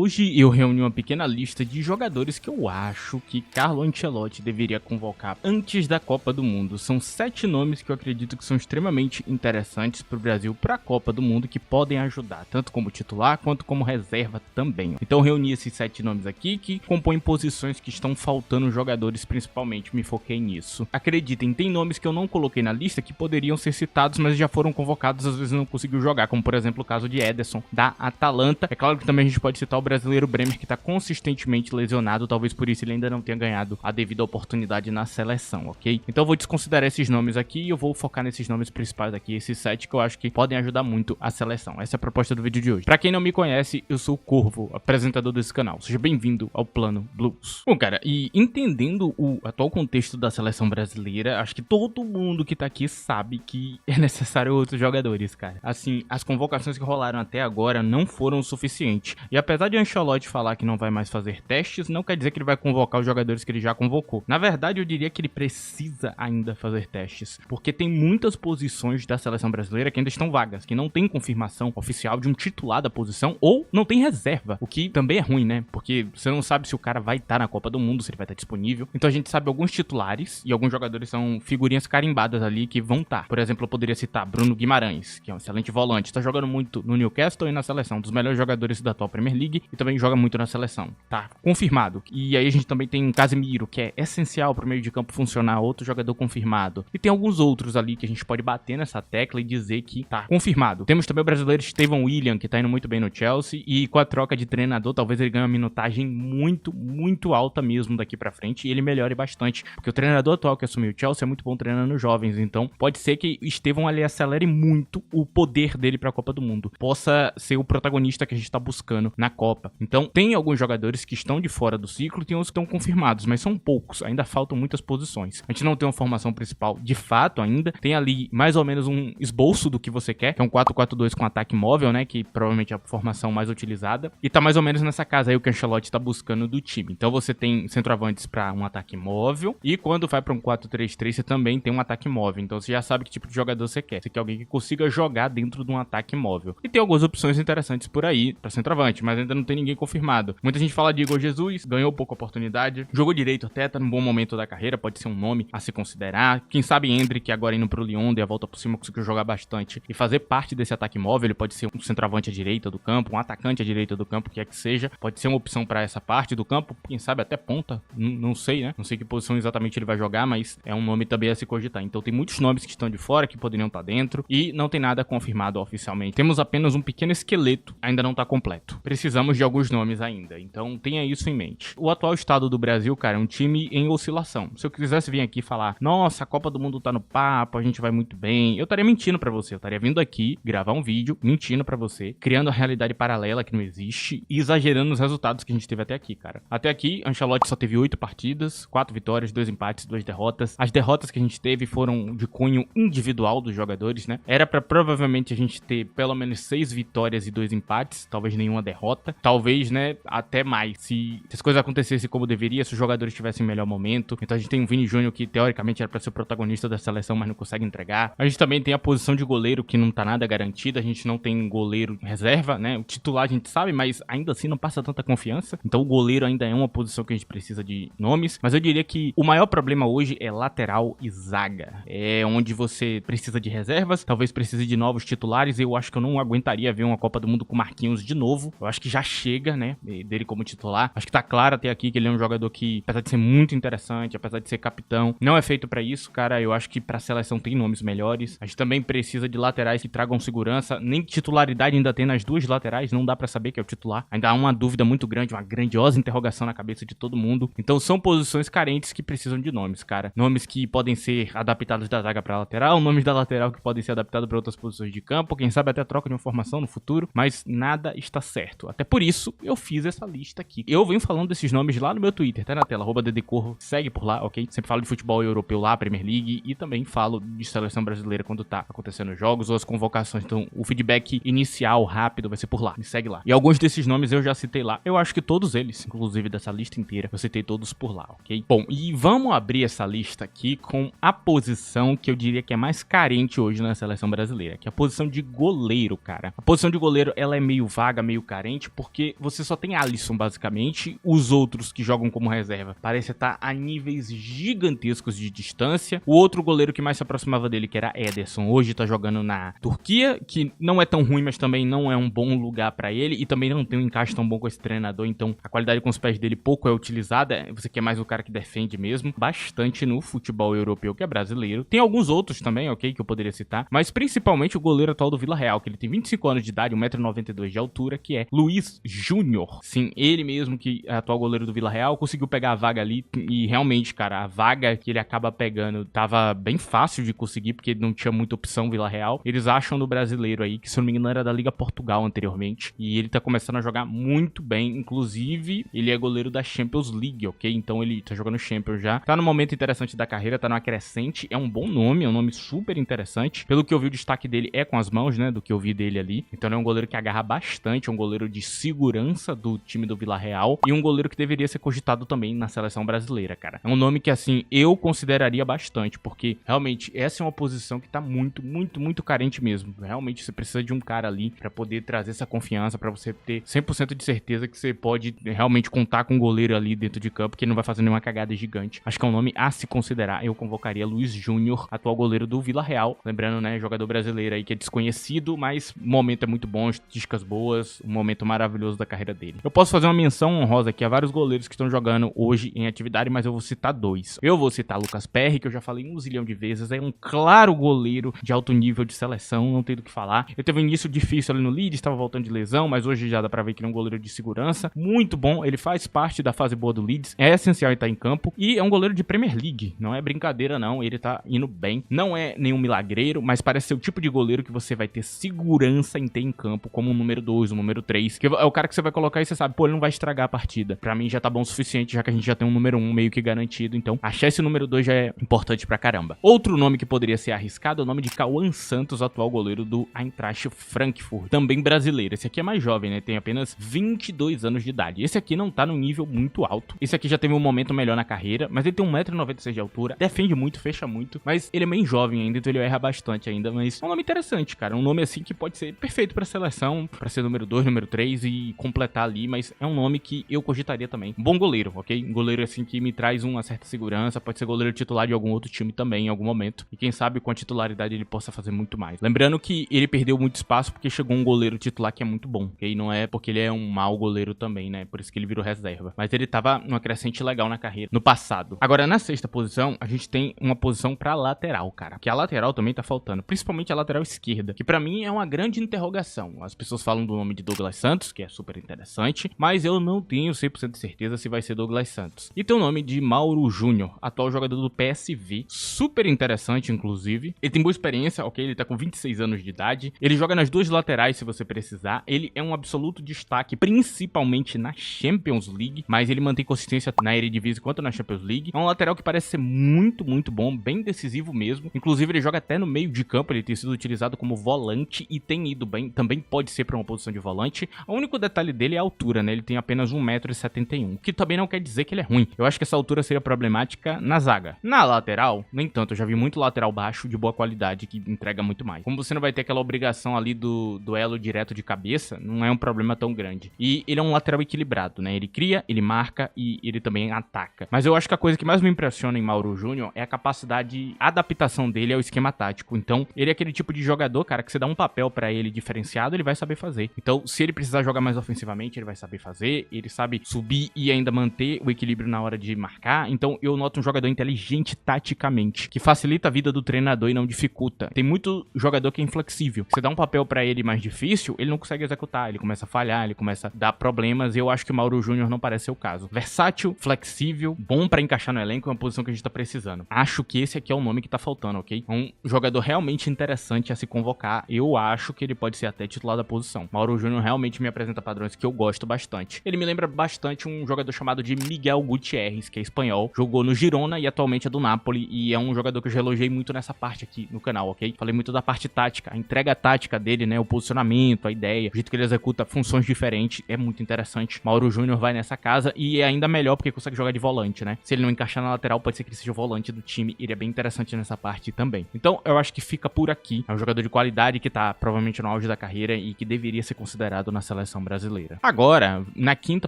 hoje eu reuni uma pequena lista de jogadores que eu acho que Carlo Ancelotti deveria convocar antes da Copa do Mundo. São 7 nomes que eu acredito que são extremamente interessantes para o Brasil para a Copa do Mundo, que podem ajudar, tanto como titular quanto como reserva também. Então eu reuni esses 7 nomes aqui que compõem posições que estão faltando jogadores, principalmente, me foquei nisso. Acreditem, tem nomes que eu não coloquei na lista que poderiam ser citados, mas já foram convocados, às vezes não conseguiu jogar, como por exemplo o caso de Ederson, da Atalanta. É claro que também a gente pode citar o brasileiro Bremer, que está consistentemente lesionado, talvez por isso ele ainda não tenha ganhado a devida oportunidade na seleção, ok? Então eu vou desconsiderar esses nomes aqui e eu vou focar nesses nomes principais aqui, esses 7 que eu acho que podem ajudar muito a seleção. Essa é a proposta do vídeo de hoje. Pra quem não me conhece, eu sou o Corvo, apresentador desse canal. Seja bem-vindo ao Plano Blues. Bom, cara, e entendendo o atual contexto da seleção brasileira, acho que todo mundo que tá aqui sabe que é necessário outros jogadores, cara. Assim, as convocações que rolaram até agora não foram o suficiente. E apesar de Ancelotti falar que não vai mais fazer testes, não quer dizer que ele vai convocar os jogadores que ele já convocou. Na verdade, eu diria que ele precisa ainda fazer testes, porque tem muitas posições da seleção brasileira que ainda estão vagas, que não tem confirmação oficial de um titular da posição ou não tem reserva, o que também é ruim, né? Porque você não sabe se o cara vai estar na Copa do Mundo, se ele vai estar disponível. Então a gente sabe alguns titulares e alguns jogadores são figurinhas carimbadas ali que vão estar. Por exemplo, eu poderia citar Bruno Guimarães, que é um excelente volante, está jogando muito no Newcastle e na seleção, um dos melhores jogadores da atual Premier League e também joga muito na seleção. Tá confirmado. E aí a gente também tem Casemiro, que é essencial para o meio de campo funcionar, outro jogador confirmado. E tem alguns outros ali que a gente pode bater nessa tecla e dizer que tá confirmado. Temos também o brasileiro Stephen William, que tá indo muito bem no Chelsea, e com a troca de treinador, talvez ele ganhe uma minutagem muito alta mesmo daqui pra frente, e ele melhore bastante, porque o treinador atual que assumiu o Chelsea é muito bom treinando jovens, então pode ser que Estevão ali acelere muito o poder dele pra Copa do Mundo, possa ser o protagonista que a gente tá buscando na Copa. Então tem alguns jogadores que estão de fora do ciclo, tem uns que estão confirmados, mas são poucos, ainda faltam muitas posições. A gente não tem uma formação principal de fato ainda, tem ali mais ou menos um esboço do que você quer, que é um 4-4-2 com ataque móvel, né, que provavelmente é a formação mais utilizada, e tá mais ou menos nessa casa aí o que o Ancelotti tá buscando do time. Então você tem centroavantes para um ataque móvel, e quando vai para um 4-3-3 você também tem um ataque móvel, então você já sabe que tipo de jogador você quer. Você quer alguém que consiga jogar dentro de um ataque móvel. E tem algumas opções interessantes por aí para centroavante, mas ainda não tem ninguém confirmado. Muita gente fala de Igor Jesus, ganhou pouca oportunidade, jogou direito até, tá num bom momento da carreira, pode ser um nome a se considerar. Quem sabe Endrick, agora indo pro Lyon, deu a volta por cima, conseguiu jogar bastante e fazer parte desse ataque móvel. Ele pode ser um centroavante à direita do campo, um atacante à direita do campo, o que é que seja. Pode ser uma opção para essa parte do campo, quem sabe até ponta, não sei, né? Não sei que posição exatamente ele vai jogar, mas é um nome também a se cogitar. Então tem muitos nomes que estão de fora, que poderiam estar dentro, e não tem nada confirmado oficialmente. Temos apenas um pequeno esqueleto, ainda não está completo. Precisamos de alguns nomes ainda, então tenha isso em mente. O atual estado do Brasil, cara, é um time em oscilação. Se eu quisesse vir aqui falar, nossa, a Copa do Mundo tá no papo, a gente vai muito bem, eu estaria mentindo pra você. Eu estaria vindo aqui, gravar um vídeo, mentindo pra você, criando a realidade paralela que não existe e exagerando os resultados que a gente teve até aqui, cara. Até aqui, Ancelotti só teve 8 partidas, 4 vitórias, 2 empates, 2 derrotas. As derrotas que a gente teve foram de cunho individual dos jogadores, né? Era pra provavelmente a gente ter pelo menos 6 vitórias e 2 empates, talvez nenhuma derrota. Talvez, né, até mais. Se as coisas acontecessem como deveria, se os jogadores tivessem melhor momento. Então a gente tem um Vini Júnior que teoricamente era pra ser o protagonista da seleção, mas não consegue entregar. A gente também tem a posição de goleiro que não tá nada garantida, a gente não tem goleiro reserva, né? O titular a gente sabe, mas ainda assim não passa tanta confiança. Então o goleiro ainda é uma posição que a gente precisa de nomes, mas eu diria que o maior problema hoje é lateral e zaga. É onde você precisa de reservas, talvez precise de novos titulares. Eu acho que eu não aguentaria ver uma Copa do Mundo com Marquinhos de novo. Eu acho que já chega, né, dele como titular. Acho que tá claro até aqui que ele é um jogador que, apesar de ser muito interessante, apesar de ser capitão, não é feito pra isso, cara. Eu acho que pra seleção tem nomes melhores. A gente também precisa de laterais que tragam segurança. Nem titularidade ainda tem nas duas laterais, não dá pra saber que é o titular. Ainda há uma dúvida muito grande, uma grandiosa interrogação na cabeça de todo mundo. Então são posições carentes que precisam de nomes, cara. Nomes que podem ser adaptados da zaga pra lateral, nomes da lateral que podem ser adaptados pra outras posições de campo, quem sabe até troca de uma formação no futuro, mas nada está certo. Até por isso eu fiz essa lista aqui. Eu venho falando desses nomes lá no meu Twitter, tá na tela, @ddcorvo, segue por lá, ok? Sempre falo de futebol europeu lá, Premier League, e também falo de seleção brasileira quando tá acontecendo jogos ou as convocações. Então o feedback inicial, rápido, vai ser por lá, me segue lá. E alguns desses nomes eu já citei lá, eu acho que todos eles, inclusive dessa lista inteira, eu citei todos por lá, ok? Bom, e vamos abrir essa lista aqui com a posição que eu diria que é mais carente hoje na seleção brasileira, que é a posição de goleiro, cara. A posição de goleiro, ela é meio vaga, meio carente, porque porque você só tem Alisson, basicamente. Os outros que jogam como reserva parece estar a níveis gigantescos de distância. O outro goleiro que mais se aproximava dele, que era Ederson, hoje tá jogando na Turquia, que não é tão ruim, mas também não é um bom lugar pra ele, e também não tem um encaixe tão bom com esse treinador, então a qualidade com os pés dele pouco é utilizada. Você quer mais o cara que defende mesmo, bastante no futebol europeu, que é brasileiro. Tem alguns outros também, ok, que eu poderia citar, mas principalmente o goleiro atual do Vila Real, que ele tem 25 anos de idade, 1,92 m de altura, que é Luiz Júnior. Sim, ele mesmo, que é atual goleiro do Vila Real, conseguiu pegar a vaga ali, e realmente, cara, a vaga que ele acaba pegando tava bem fácil de conseguir, porque não tinha muita opção Vila Real. Eles acham no brasileiro aí, que se eu não me engano era da Liga Portugal anteriormente, e ele tá começando a jogar muito bem, inclusive ele é goleiro da Champions League, ok? Então ele tá jogando Champions já, tá no momento interessante da carreira, tá numa crescente, é um bom nome, é um nome super interessante. Pelo que eu vi, o destaque dele é com as mãos, né, do que eu vi dele ali. Então ele é um goleiro que agarra bastante, é um goleiro de segurança do time do Vila Real, e um goleiro que deveria ser cogitado também na seleção brasileira, cara. É um nome que, assim, eu consideraria bastante, porque realmente essa é uma posição que tá muito carente mesmo. Realmente você precisa de um cara ali pra poder trazer essa confiança, pra você ter 100% de certeza que você pode realmente contar com um goleiro ali dentro de campo, que não vai fazer nenhuma cagada gigante. Acho que é um nome a se considerar. Eu convocaria Luiz Júnior, atual goleiro do Vila Real. Lembrando, né, jogador brasileiro aí que é desconhecido, mas o momento é muito bom, estatísticas boas, um momento maravilhoso da carreira dele. Eu posso fazer uma menção honrosa aqui a vários goleiros que estão jogando hoje em atividade, mas eu vou citar dois. Eu vou citar Lucas Perry, que eu já falei um zilhão de vezes, é um claro goleiro de alto nível de seleção, não tem do que falar. Ele teve um início difícil ali no Leeds, estava voltando de lesão, mas hoje já dá pra ver que ele é um goleiro de segurança, muito bom, ele faz parte da fase boa do Leeds, é essencial em estar em campo, e é um goleiro de Premier League, não é brincadeira não, ele tá indo bem, não é nenhum milagreiro, mas parece ser o tipo de goleiro que você vai ter segurança em ter em campo, como o número 2, o número 3, que é o cara que você vai colocar e você sabe, pô, ele não vai estragar a partida. Pra mim já tá bom o suficiente, já que a gente já tem um número 1 meio que garantido, então achar esse número 2 já é importante pra caramba. Outro nome que poderia ser arriscado é o nome de Cauã Santos, atual goleiro do Eintracht Frankfurt, também brasileiro. Esse aqui é mais jovem, né, tem apenas 22 anos de idade. Esse aqui não tá num nível muito alto, esse aqui já teve um momento melhor na carreira, mas ele tem 1,96 m de altura, defende muito, fecha muito, mas ele é bem jovem ainda, então ele erra bastante ainda, mas é um nome interessante, cara, um nome assim que pode ser perfeito pra seleção, pra ser número 2, número 3 e completar ali, mas é um nome que eu cogitaria também. Bom goleiro, ok? Um goleiro assim que me traz uma certa segurança, pode ser goleiro titular de algum outro time também em algum momento, e quem sabe com a titularidade ele possa fazer muito mais. Lembrando que ele perdeu muito espaço porque chegou um goleiro titular que é muito bom, ok? Não é porque ele é um mau goleiro também, né? Por isso que ele virou reserva. Mas ele tava numa crescente legal na carreira, no passado. Agora, na sexta posição, a gente tem uma posição pra lateral, cara. Que a lateral também tá faltando, principalmente a lateral esquerda, que pra mim é uma grande interrogação. As pessoas falam do nome de Douglas Santos, que é super interessante, mas eu não tenho 100% de certeza se vai ser Douglas Santos. E tem o nome de Mauro Júnior, atual jogador do PSV, super interessante, inclusive. Ele tem boa experiência, ok? Ele tá com 26 anos de idade. Ele joga nas duas laterais, se você precisar. Ele é um absoluto destaque, principalmente na Champions League, mas ele mantém consistência na Eredivisie quanto na Champions League. É um lateral que parece ser muito bom, bem decisivo mesmo. Inclusive, ele joga até no meio de campo, ele tem sido utilizado como volante e tem ido bem. Também pode ser para uma posição de volante. O único detalhe dele é a altura, né? Ele tem apenas 1,71 m, que também não quer dizer que ele é ruim. Eu acho que essa altura seria problemática na zaga. Na lateral, nem tanto. Eu já vi muito lateral baixo de boa qualidade que entrega muito mais. Como você não vai ter aquela obrigação ali do duelo direto de cabeça, não é um problema tão grande. E ele é um lateral equilibrado, né? Ele cria, ele marca e ele também ataca. Mas eu acho que a coisa que mais me impressiona em Mauro Júnior é a capacidade de adaptação dele ao esquema tático. Então, ele é aquele tipo de jogador, cara, que você dá um papel pra ele diferenciado, ele vai saber fazer. Então, se ele precisar jogar mais ofensivamente, ele vai saber fazer. Ele sabe subir e ainda manter o equilíbrio na hora de marcar. Então, eu noto um jogador inteligente taticamente, que facilita a vida do treinador e não dificulta. Tem muito jogador que é inflexível. Você dá um papel pra ele mais difícil, ele não consegue executar, ele começa a falhar, ele começa a dar problemas, e eu acho que o Mauro Júnior não parece ser o caso. Versátil, flexível, bom pra encaixar no elenco, é uma posição que a gente tá precisando. Acho que esse aqui é o nome que tá faltando, ok? Um jogador realmente interessante a se convocar. Eu acho que ele pode ser até titular da posição. Mauro Júnior realmente me apresenta padrões que eu gosto bastante. Ele me lembra bastante um jogador chamado de Miguel Gutierrez, que é espanhol, jogou no Girona e atualmente é do Napoli, e é um jogador que eu já elogiei muito nessa parte aqui no canal, ok? Falei muito da parte tática, a entrega tática dele, né? O posicionamento, a ideia, o jeito que ele executa funções diferentes, é muito interessante. Mauro Júnior vai nessa casa e é ainda melhor porque consegue jogar de volante, né? Se ele não encaixar na lateral, pode ser que ele seja o volante do time, ele é bem interessante nessa parte também. Então, eu acho que fica por aqui. É um jogador de qualidade que tá provavelmente no auge da carreira e que deveria ser considerado na seleção seleção brasileira. Agora, na quinta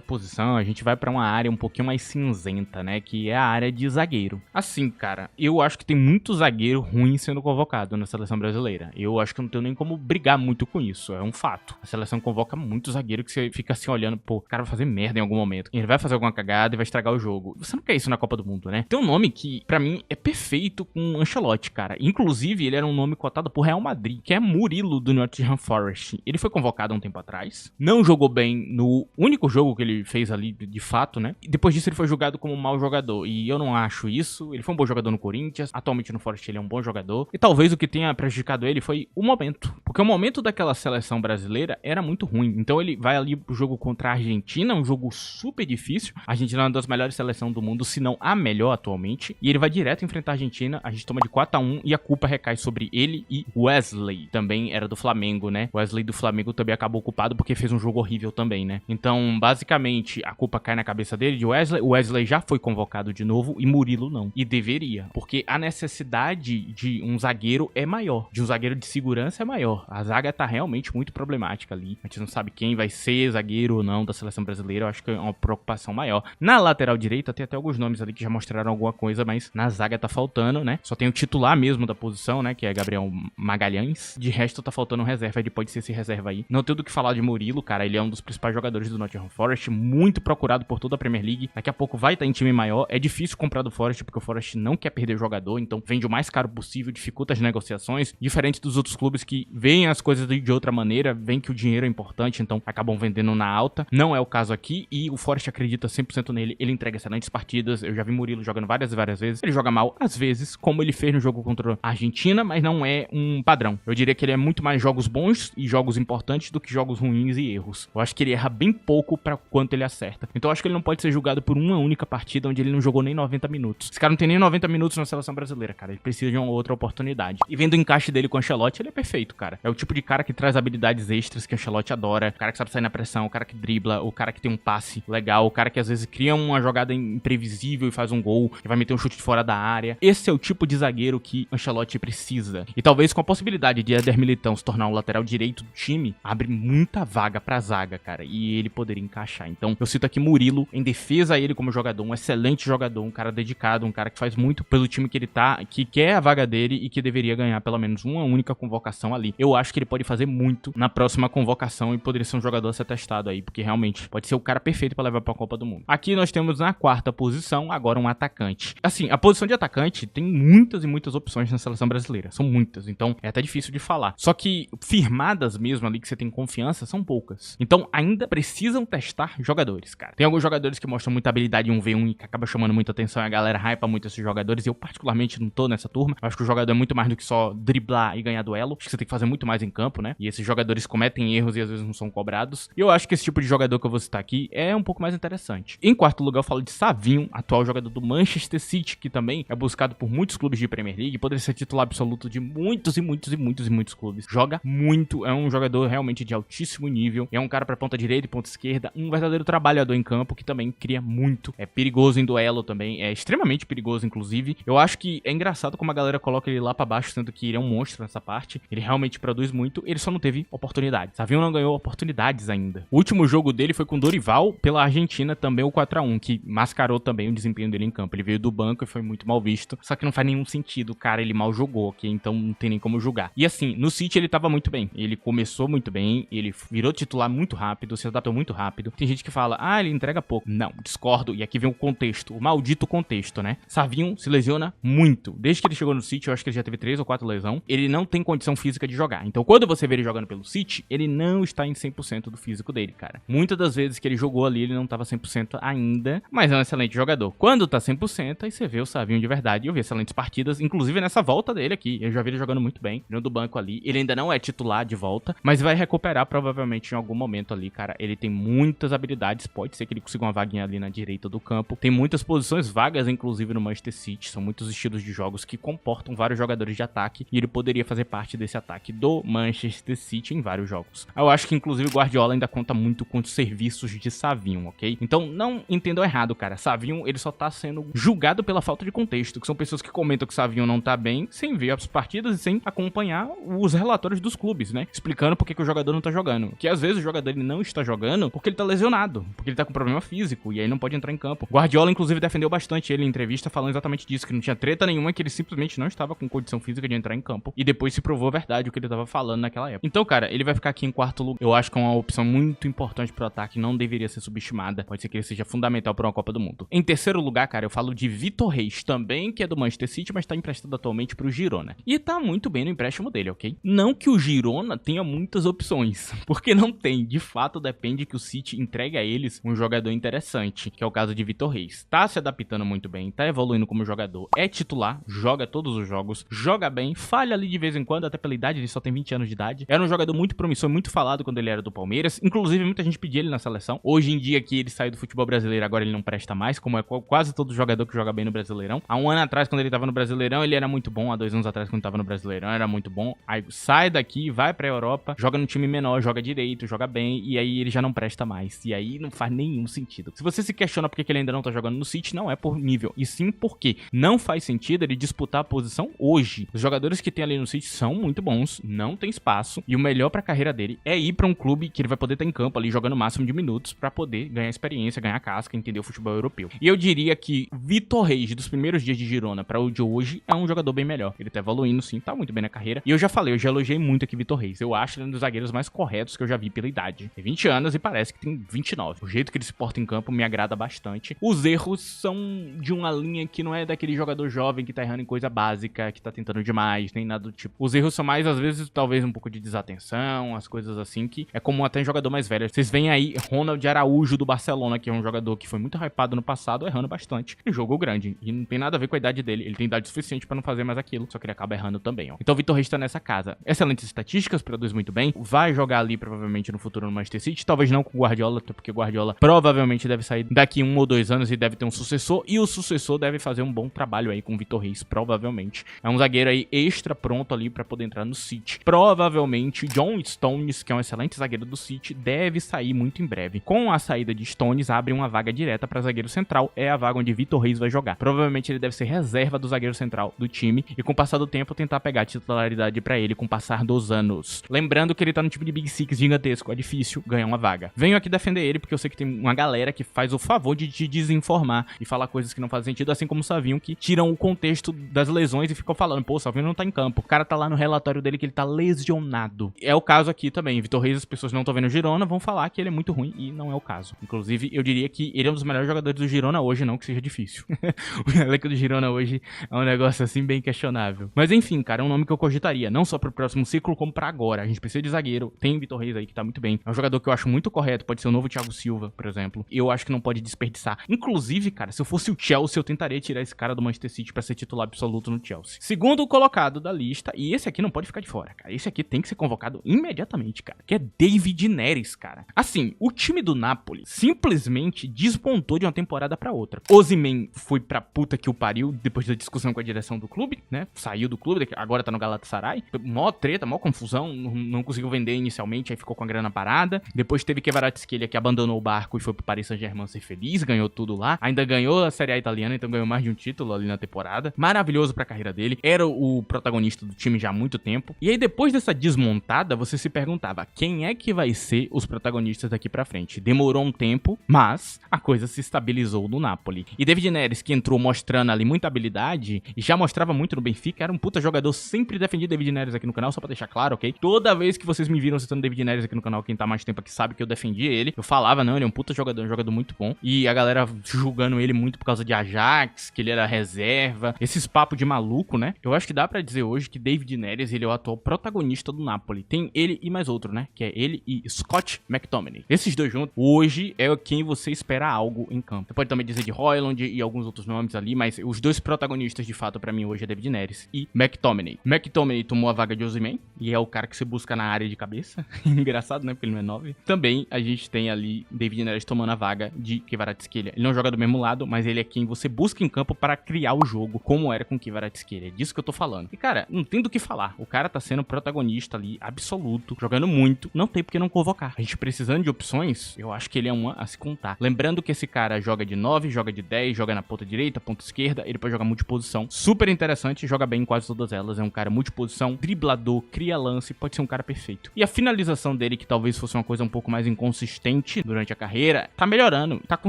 posição, a gente vai pra uma área um pouquinho mais cinzenta, né, que é a área de zagueiro. Assim, cara, eu acho que tem muito zagueiro ruim sendo convocado na seleção brasileira. Eu acho que eu não tenho nem como brigar muito com isso, é um fato. A seleção convoca muito zagueiro que você fica assim olhando, pô, o cara vai fazer merda em algum momento. Ele vai fazer alguma cagada e vai estragar o jogo. Você não quer isso na Copa do Mundo, né? Tem um nome que, pra mim, é perfeito com Ancelotti, cara. Inclusive, ele era um nome cotado por Real Madrid, que é Murilo do Nottingham Forest. Ele foi convocado há um tempo atrás, não jogou bem no único jogo que ele fez ali, de fato, né? E depois disso ele foi julgado como um mau jogador, e eu não acho isso. Ele foi um bom jogador no Corinthians, atualmente no Forest ele é um bom jogador, e talvez o que tenha prejudicado ele foi o momento, porque o momento daquela seleção brasileira era muito ruim. Então ele vai ali pro jogo contra a Argentina, um jogo super difícil. A Argentina é uma das melhores seleções do mundo, se não a melhor atualmente, e ele vai direto enfrentar a Argentina. A gente toma de 4-1 e a culpa recai sobre ele e Wesley, também era do Flamengo, né? Wesley do Flamengo também acabou culpado porque fez um jogo horrível também, né? Então, basicamente, a culpa cai na cabeça dele, de Wesley. O Wesley já foi convocado de novo e Murilo não. E deveria, porque a necessidade de um zagueiro é maior, de um zagueiro de segurança é maior. A zaga tá realmente muito problemática ali. A gente não sabe quem vai ser zagueiro ou não da seleção brasileira. Eu acho que é uma preocupação maior. Na lateral direita tem até alguns nomes ali que já mostraram alguma coisa, mas na zaga tá faltando, né? Só tem o titular mesmo da posição, né? Que é Gabriel Magalhães. De resto tá faltando um reserva. Ele pode ser esse reserva aí. Não tenho do que falar de Murilo, cara. Ele é um dos principais jogadores do Nottingham Forest. Muito procurado por toda a Premier League. Daqui a pouco vai estar em time maior. É difícil comprar do Forest porque o Forest não quer perder o jogador. Então vende o mais caro possível, dificulta as negociações. Diferente dos outros clubes que veem as coisas de outra maneira, veem que o dinheiro é importante, então acabam vendendo na alta. Não é o caso aqui e o Forest acredita 100% nele. Ele entrega excelentes partidas. Eu já vi Murilo jogando várias e várias vezes. Ele joga mal, às vezes, como ele fez no jogo contra a Argentina, mas não é um padrão. Eu diria que ele é muito mais jogos bons e jogos importantes do que jogos ruins e erros. Eu acho que ele erra bem pouco para quanto ele acerta. Então eu acho que ele não pode ser julgado por uma única partida onde ele não jogou nem 90 minutos. Esse cara não tem nem 90 minutos na seleção brasileira, cara. Ele precisa de uma outra oportunidade. E vendo o encaixe dele com o Ancelotti, ele é perfeito, cara. É o tipo de cara que traz habilidades extras que o Ancelotti adora. O cara que sabe sair na pressão, o cara que dribla, o cara que tem um passe legal, o cara que às vezes cria uma jogada imprevisível e faz um gol, que vai meter um chute de fora da área. Esse é o tipo de zagueiro que Ancelotti precisa. E talvez com a possibilidade de Éder Militão se tornar um lateral direito do time, abre muita vaga pra zaga, cara. E ele poderia encaixar. Então eu cito aqui Murilo, em defesa a ele como jogador, um excelente jogador, um cara dedicado, um cara que faz muito pelo time que ele tá, que quer a vaga dele e que deveria ganhar pelo menos uma única convocação ali. Eu acho que ele pode fazer muito na próxima convocação e poderia ser um jogador a ser testado aí, porque realmente pode ser o cara perfeito pra levar pra Copa do Mundo. Aqui nós temos na quarta posição agora um atacante. Assim, a posição de atacante tem muitas e muitas opções na seleção brasileira, são muitas, então é até difícil de falar. Só que firmadas mesmo ali que você tem confiança são poucas. Então ainda precisam testar jogadores, cara. Tem alguns jogadores que mostram muita habilidade em 1v1 e que acaba chamando muita atenção e a galera hypa muito esses jogadores. Eu particularmente não tô nessa turma. Eu acho que o jogador é muito mais do que só driblar e ganhar duelo. Acho que você tem que fazer muito mais em campo, né? E esses jogadores cometem erros e às vezes não são cobrados. E eu acho que esse tipo de jogador que eu vou citar aqui é um pouco mais interessante. Em quarto lugar eu falo de Savinho, atual jogador do Manchester City, que também é buscado por muitos clubes de Premier League. Poderia ser titular absoluto de muitos clubes. Joga muito, é um jogador realmente de altíssimo nível. É um cara pra ponta direita e ponta esquerda, um verdadeiro trabalhador em campo que também cria muito. É perigoso em duelo também, é extremamente perigoso inclusive. Eu acho que é engraçado como a galera coloca ele lá pra baixo, sendo que ele é um monstro nessa parte. Ele realmente produz muito, ele só não teve oportunidades. Savinho não ganhou oportunidades ainda. O último jogo dele foi com Dorival pela Argentina, também o 4-1, que mascarou também o desempenho dele em campo. Ele veio do banco e foi muito mal visto, só que não faz nenhum sentido, cara, ele mal jogou, ok? Então não tem nem como julgar. E assim, no City ele tava muito bem, ele começou muito bem, ele virou titular muito rápido, se adaptou muito rápido. Tem gente que fala, ele entrega pouco. Não, discordo, e aqui vem o contexto, o maldito contexto, né? Savinho se lesiona muito. Desde que ele chegou no City, eu acho que ele já teve 3 ou 4 lesões. Ele não tem condição física de jogar. Então quando você vê ele jogando pelo City, ele não está em 100% do físico dele, cara. Muitas das vezes que ele jogou ali, ele não tava 100% ainda, mas é um excelente jogador. Quando tá 100%, aí você vê o Savinho de verdade. Eu vi excelentes partidas, inclusive nessa volta dele aqui. Eu já vi ele jogando muito bem, vindo do banco ali. Ele ainda não é titular de volta, mas vai recuperar provavelmente em algum momento ali, cara. Ele tem muitas habilidades, pode ser que ele consiga uma vaguinha ali na direita do campo. Tem muitas posições vagas, inclusive no Manchester City. São muitos estilos de jogos que comportam vários jogadores de ataque e ele poderia fazer parte desse ataque do Manchester City em vários jogos. Eu acho que inclusive o Guardiola ainda conta muito com os serviços de Savinho, ok? Então não entendam errado, cara. Savinho, ele só tá sendo julgado pela falta de contexto, que são pessoas que comentam que Savinho não tá bem sem ver as partidas e sem acompanhar os relatórios dos clubes, né? Explicando por que o jogador não tá jogando. Que às vezes jogador ele não está jogando porque ele tá lesionado, porque ele tá com problema físico e aí não pode entrar em campo. Guardiola, inclusive, defendeu bastante ele em entrevista falando exatamente disso, que não tinha treta nenhuma, que ele simplesmente não estava com condição física de entrar em campo. E depois se provou a verdade o que ele tava falando naquela época. Então, cara, ele vai ficar aqui em quarto lugar. Eu acho que é uma opção muito importante pro ataque, não deveria ser subestimada. Pode ser que ele seja fundamental para uma Copa do Mundo. Em terceiro lugar, cara, eu falo de Vitor Reis, também que é do Manchester City, mas tá emprestado atualmente pro Girona. E tá muito bem no empréstimo dele, ok? Não que o Girona tenha muitas opções, porque não tem. De fato, depende que o City entregue a eles um jogador interessante, que é o caso de Vitor Reis. Tá se adaptando muito bem, tá evoluindo como jogador, é titular, joga todos os jogos, joga bem, falha ali de vez em quando, até pela idade, ele só tem 20 anos de idade. Era um jogador muito promissor, muito falado quando ele era do Palmeiras. Inclusive, muita gente pedia ele na seleção. Hoje em dia que ele saiu do futebol brasileiro, agora ele não presta mais, como é quase todo jogador que joga bem no Brasileirão. Há um ano atrás, quando ele tava no Brasileirão, ele era muito bom. Há 2 anos atrás, quando tava no Brasileirão, era muito bom. Aí sai daqui, vai pra Europa, joga no time menor, joga direito, joga bem, e aí ele já não presta mais. E aí não faz nenhum sentido. Se você se questiona por que ele ainda não tá jogando no City, não é por nível, e sim porque não faz sentido ele disputar a posição hoje. Os jogadores que tem ali no City são muito bons, não tem espaço, e o melhor pra carreira dele é ir pra um clube que ele vai poder estar em campo ali jogando o máximo de minutos pra poder ganhar experiência, ganhar casca, entender o futebol europeu. E eu diria que Vitor Reis, dos primeiros dias de Girona pra o de hoje, é um jogador bem melhor. Ele tá evoluindo sim, tá muito bem na carreira. E eu já falei, eu já elogiei muito aqui Vitor Reis. Eu acho ele um dos zagueiros mais corretos que eu já vi pela idade. Tem 20 anos e parece que tem 29. O jeito que ele se porta em campo me agrada bastante. Os erros são de uma linha que não é daquele jogador jovem que tá errando em coisa básica, que tá tentando demais, nem nada do tipo. Os erros são mais, às vezes, talvez um pouco de desatenção, as coisas assim, que é comum até em jogador mais velho. Vocês veem aí Ronald Araújo do Barcelona, que é um jogador que foi muito hypado no passado, errando bastante. Ele jogou grande, e não tem nada a ver com a idade dele. Ele tem idade suficiente pra não fazer mais aquilo, só que ele acaba errando também, ó. Então o Vitor Reis tá nessa casa. Excelentes estatísticas, produz muito bem, vai jogar ali provavelmente no futuro no Manchester City, talvez não com o Guardiola, porque o Guardiola provavelmente deve sair daqui 1 ou 2 anos e deve ter um sucessor, e o sucessor deve fazer um bom trabalho aí com o Vitor Reis, provavelmente. É um zagueiro aí extra pronto ali pra poder entrar no City. Provavelmente John Stones, que é um excelente zagueiro do City, deve sair muito em breve. Com a saída de Stones, abre uma vaga direta pra zagueiro central, é a vaga onde Vitor Reis vai jogar. Provavelmente ele deve ser reserva do zagueiro central do time, e com o passar do tempo tentar pegar a titularidade pra ele com o passar dos anos. Lembrando que ele tá no tipo de Big Six gigantesco, é difícil ganhar uma vaga. Venho aqui defender ele porque eu sei que tem uma galera que faz o favor de te desinformar e falar coisas que não fazem sentido, assim como o Savinho, que tiram o contexto das lesões e ficam falando, pô, o Savinho não tá em campo. O cara tá lá no relatório dele que ele tá lesionado. É o caso aqui também. Vitor Reis, as pessoas não estão vendo o Girona, vão falar que ele é muito ruim e não é o caso. Inclusive, eu diria que ele é um dos melhores jogadores do Girona hoje, não que seja difícil. O elenco do Girona hoje é um negócio assim bem questionável. Mas enfim, cara, é um nome que eu cogitaria, não só pro próximo ciclo, como pra agora. A gente precisa de zagueiro, tem Vitor Reis aí que tá muito bem. É um jogador que eu acho muito correto, pode ser o novo Thiago Silva, por exemplo. Eu acho que não pode desperdiçar. Inclusive, cara, se eu fosse o Chelsea, eu tentaria tirar esse cara do Manchester City pra ser titular absoluto no Chelsea. Segundo colocado da lista, e esse aqui não pode ficar de fora, cara. Esse aqui tem que ser convocado imediatamente, cara, que é David Neres, cara. Assim, o time do Napoli simplesmente despontou de uma temporada pra outra. Osimhen foi pra puta que o pariu depois da discussão com a direção do clube, né? Saiu do clube, agora tá no Galatasaray. Mó treta, mó confusão, não conseguiu vender inicialmente, aí ficou com a grana parada. Depois teve Kvaratskhelia que abandonou o barco e foi pro Paris Saint-Germain ser feliz, ganhou tudo lá. Ainda ganhou a Série A italiana, então ganhou mais de um título ali na temporada. Maravilhoso pra carreira dele. Era o protagonista do time já há muito tempo. E aí depois dessa desmontada, você se perguntava, quem é que vai ser os protagonistas daqui pra frente? Demorou um tempo, mas a coisa se estabilizou no Napoli. E David Neres, que entrou mostrando ali muita habilidade, e já mostrava muito no Benfica, era um puta jogador, sempre defendi David Neres aqui no canal, só pra deixar claro, ok? Toda vez que vocês me viram citando David Neres aqui no canal, quem tá mais tempo aqui sabe que eu defendi ele. Eu falava, não, ele é um puta jogador, um jogador muito bom. E a galera julgando ele muito por causa de Ajax, que ele era reserva, esses papos de maluco, né? Eu acho que dá pra dizer hoje que David Neres, ele é o atual protagonista do Napoli. Tem ele e mais outro, né? Que é ele e Scott McTominay. Esses dois juntos, hoje é quem você espera algo em campo. Você pode também dizer de Højlund e alguns outros nomes ali, mas os dois protagonistas de fato pra mim hoje é David Neres e McTominay. McTominay tomou a vaga de Osimhen e é o cara que você busca na área de cabeça. Engraçado, né? Porque ele não é 9. Também a gente tem ali David Neres tomando a vaga de Kvaratskhelia. Ele não joga do mesmo lado, mas ele é quem você busca em campo para criar o jogo, como era com Kvaratskhelia. É disso que eu tô falando. E cara, não tem do que falar. O cara tá sendo protagonista ali, absoluto, jogando muito. Não tem porque não convocar. A gente precisando de opções, eu acho que ele é uma a se contar. Lembrando que esse cara joga de 9, joga de 10, joga na ponta direita, ponta esquerda, ele pode jogar multiposição. Super interessante, joga bem em quase todas elas. É um cara multiposição, driblador, cria lance, pode ser um cara perfeito. E a finalização dele, que talvez fosse uma coisa um pouco mais inconsistente durante a carreira, tá melhorando, tá com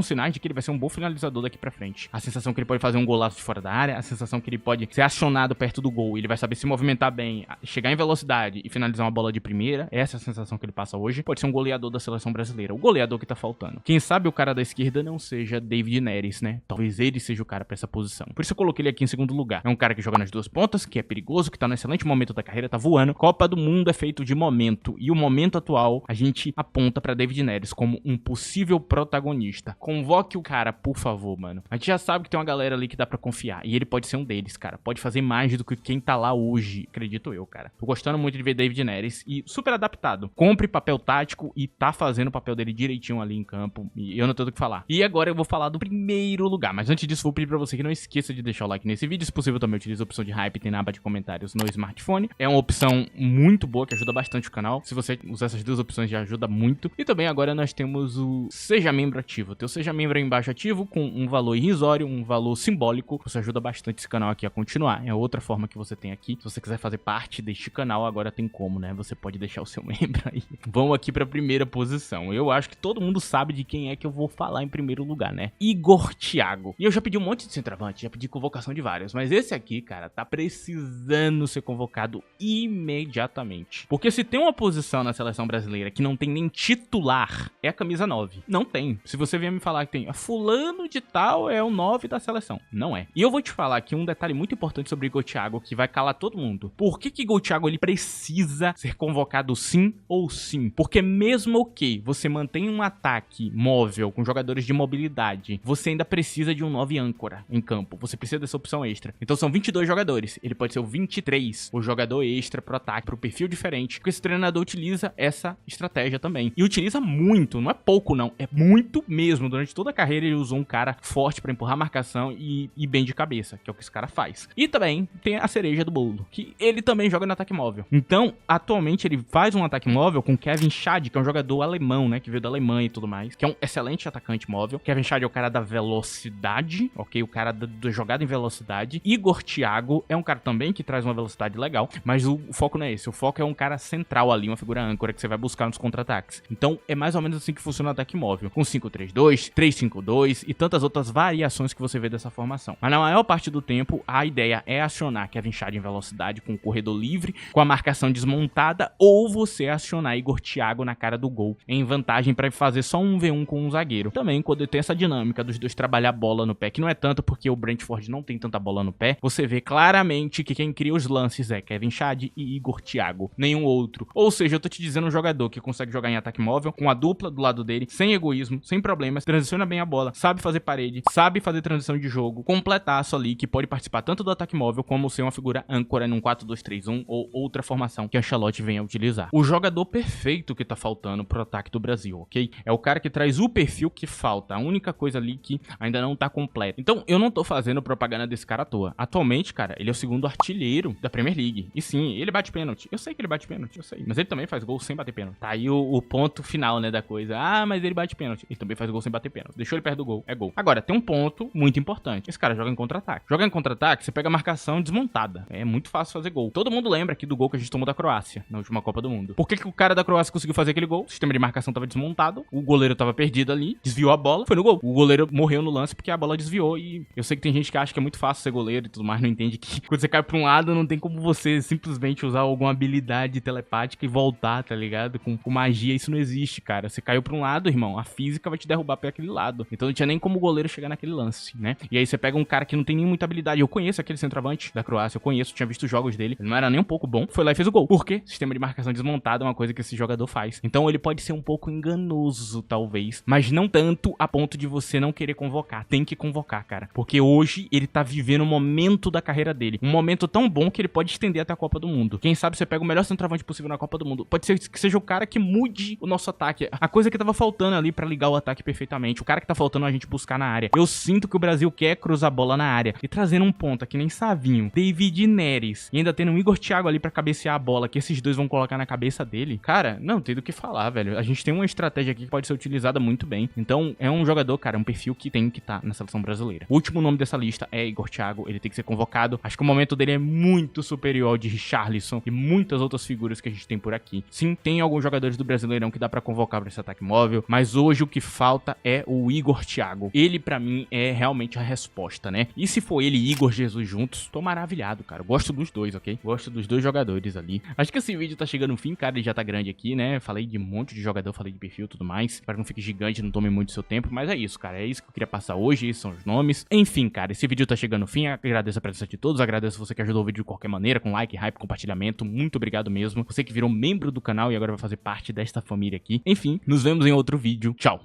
sinais de que ele vai ser um bom finalizador daqui pra frente. A sensação que ele pode fazer um golaço de fora da área, a sensação que ele pode ser acionado perto do gol, ele vai saber se movimentar bem, chegar em velocidade e finalizar uma bola de primeira, essa é a sensação que ele passa hoje. Pode ser um goleador da seleção brasileira, o goleador que tá faltando. Quem sabe o cara da esquerda não seja David Neres, né? Talvez ele seja o cara pra essa posição. Por isso eu coloquei ele aqui em segundo lugar. É um cara que joga nas duas pontas, que é perigoso, que tá no excelente momento da carreira, tá voando. Copa do Mundo é feito de momento, e o momento atual a gente aponta pra David Neres como um possível protagonista. Convoque o cara, por favor, mano. A gente já sabe que tem uma galera ali que dá pra confiar, e ele pode ser um deles, cara. Pode fazer mais do que quem tá lá hoje, acredito eu, cara. Tô gostando muito de ver David Neres e super adaptado. Compre papel tático e tá fazendo o papel dele direitinho ali em campo, e eu não tenho o que falar. E agora eu vou falar do primeiro lugar, mas antes disso vou pedir pra você que não esqueça de deixar o like nesse vídeo. Se possível também utilize a opção de hype, tem na aba de comentários no smartphone. É uma opção muito boa, que ajuda bastante o canal. Se você usar essas duas opções já ajuda muito. E também agora nós temos o Seja Membro Ativo. Tem o Seja Membro aí embaixo ativo, com um valor irrisório, um valor simbólico. Você ajuda bastante esse canal aqui a continuar. É outra forma que você tem aqui. Se você quiser fazer parte deste canal, agora tem como, né? Você pode deixar o seu membro aí. Vamos aqui pra primeira posição. Eu acho que todo mundo sabe de quem é que eu vou falar em primeiro lugar, né? Igor Thiago. E eu já pedi um monte de centroavante, já pedi convocação de vários, mas esse aqui, cara, tá precisando ser convocado imediatamente. Porque se tem uma posição na seleção brasileira que não tem nem titular, é a camisa 9. Não tem. Se você vier me falar que tem fulano de tal é o 9 da seleção. Não é. E eu vou te falar aqui um detalhe muito importante sobre Igor Thiago que vai calar todo mundo. Por que Igor Thiago ele precisa ser convocado sim ou sim? Porque mesmo que você mantenha um ataque móvel com jogadores de mobilidade, você ainda precisa de um 9 âncora em campo. Você precisa dessa opção extra. Então são 22 jogadores. Ele pode ser o 23, o jogador extra pro ataque, pro perfil diferente. Porque esse treinador utiliza essa estratégia também. E utiliza muito, não é pouco não, é muito mesmo. Durante toda a carreira ele usou um cara forte pra empurrar a marcação e bem de cabeça, que é o que esse cara faz. E também tem a cereja do bolo, que ele também joga no ataque móvel. Então, atualmente ele faz um ataque móvel com Kevin Schade, que é um jogador alemão, né, que veio da Alemanha e tudo mais, que é um excelente atacante móvel. Kevin Schade é o cara da velocidade, ok? O cara da jogada em velocidade. Igor Thiago é um cara também que traz uma velocidade legal, mas o foco não é esse. O foco é um cara central ali, uma figura âncora que você vai buscar nos contra-ataques. Então, é mais ou menos assim que funciona o ataque móvel, com 5-3-2, 3-5-2 e tantas outras variações que você vê dessa formação. Mas na maior parte do tempo, a ideia é acionar Kevin Schade em velocidade com o corredor livre, com a marcação desmontada, ou você acionar Igor Thiago na cara do gol, em vantagem para fazer só um 1v1 com um zagueiro. Também, quando tem essa dinâmica dos dois trabalhar a bola no pé, que não é tanto porque o Brentford não tem tanta bola no pé, você vê claramente que quem cria os lances é Kevin Schade e Igor Thiago, nenhum outro. Ou seja, eu tô te dizendo um jogador que consegue jogar em ataque móvel, com a dupla do lado dele, sem egoísmo, sem problemas, transiciona bem a bola, sabe fazer parede, sabe fazer transição de jogo, completaço ali, que pode participar tanto do ataque móvel como ser uma figura âncora num 4-2-3-1 ou outra formação que a Ancelotti venha a utilizar. O jogador perfeito que tá faltando pro ataque do Brasil, ok? É o cara que traz o perfil que falta, a única coisa ali que ainda não tá completa. Então, eu não tô fazendo propaganda desse cara à toa. Atualmente, cara, ele é o segundo artilheiro da Premier League. E sim, ele bate pênalti. Eu sei que ele bate pênalti, eu sei. Mas ele também faz gol sem bater pênalti. Tá aí o ponto final, né, da coisa. Ah, mas ele bate pênalti. Ele também faz gol sem bater pênalti. Deixou ele perto do gol, é gol. Agora, tem um ponto muito importante. Esse cara joga em contra-ataque. Joga em contra-ataque, você pega a marcação desmontada. É muito fácil fazer gol. Todo mundo lembra aqui do gol que a gente tomou da Croácia na última Copa do Mundo. Por que o cara da Croácia conseguiu fazer aquele gol? O sistema de marcação tava desmontado, o goleiro tava perdido ali, desviou a bola, foi no gol. O goleiro morreu no lance porque a bola desviou e eu sei que tem gente que acha que é muito fácil ser goleiro e tudo mais, não entende que quando você cai pra um lado não tem como você simplesmente usar alguma habilidade telepática e voltar, tá ligado? Com magia, isso não existe, cara. Você caiu pra um lado, irmão, a física vai te derrubar pra aquele lado. Então não tinha nem como o goleiro chegar naquele lance, né? E aí você pega um cara que não tem nem muita habilidade. Eu conheço aquele centroavante da Croácia, eu conheço, tinha visto os jogos dele, ele não era nem um pouco bom, foi lá e fez o gol. Por quê? Sistema de marcação desmontado é uma coisa que esse jogador faz. Então ele pode ser um pouco enganoso, talvez, mas não tanto a ponto de você não querer convocar. Tem que convocar, cara. Porque hoje ele tá vivendo um momento da carreira dele. Um momento tão bom que ele pode estender até a Copa do Mundo. Quem sabe você pega o melhor centroavante possível na Copa do Mundo. Pode ser que seja o cara que mude o nosso ataque. A coisa que tava faltando ali pra ligar o ataque perfeitamente. O cara que tá faltando a gente buscar na área. Eu sinto que o Brasil quer cruzar a bola na área. E trazendo um ponta que nem Savinho, David Neres e ainda tendo um Igor Thiago ali pra cabecear a bola, que esses dois vão colocar na cabeça dele. Cara, não tem do que falar, velho. A gente tem uma estratégia aqui que pode ser utilizada muito bem. Então, é um jogador, cara, um perfil que tem que estar na seleção brasileira. O último nome dessa lista é Igor Thiago. Ele tem que ser convocado. Acho que o momento dele é muito superior ao de Richarlison e muitas outras figuras que a gente tem por aqui. Sim, tem alguns jogadores do Brasileirão que dá pra convocar pra esse ataque móvel, mas hoje o que falta é o Igor Thiago. Ele, pra mim, é realmente a resposta, né? E se for ele e Igor Jesus juntos, tô maravilhado, cara. Eu gosto dos dois, ok? Gosto dos dois jogadores ali. Acho que esse vídeo tá chegando no fim, cara. Ele já tá grande aqui, né? Falei de um monte de jogador, falei de perfil e tudo mais. Espero que não fique gigante, não tome muito seu tempo. Mas é isso, cara. É isso que eu queria passar hoje. Esses são os nomes. Enfim, cara. Esse vídeo tá chegando no fim. Agradeço a presença de todos. Agradeço você que ajudou o vídeo de qualquer maneira, com like, hype, compartilhamento. Muito obrigado mesmo. Você que virou membro do canal e agora vai fazer parte desta família aqui. Enfim, nos vemos em outro vídeo. Tchau!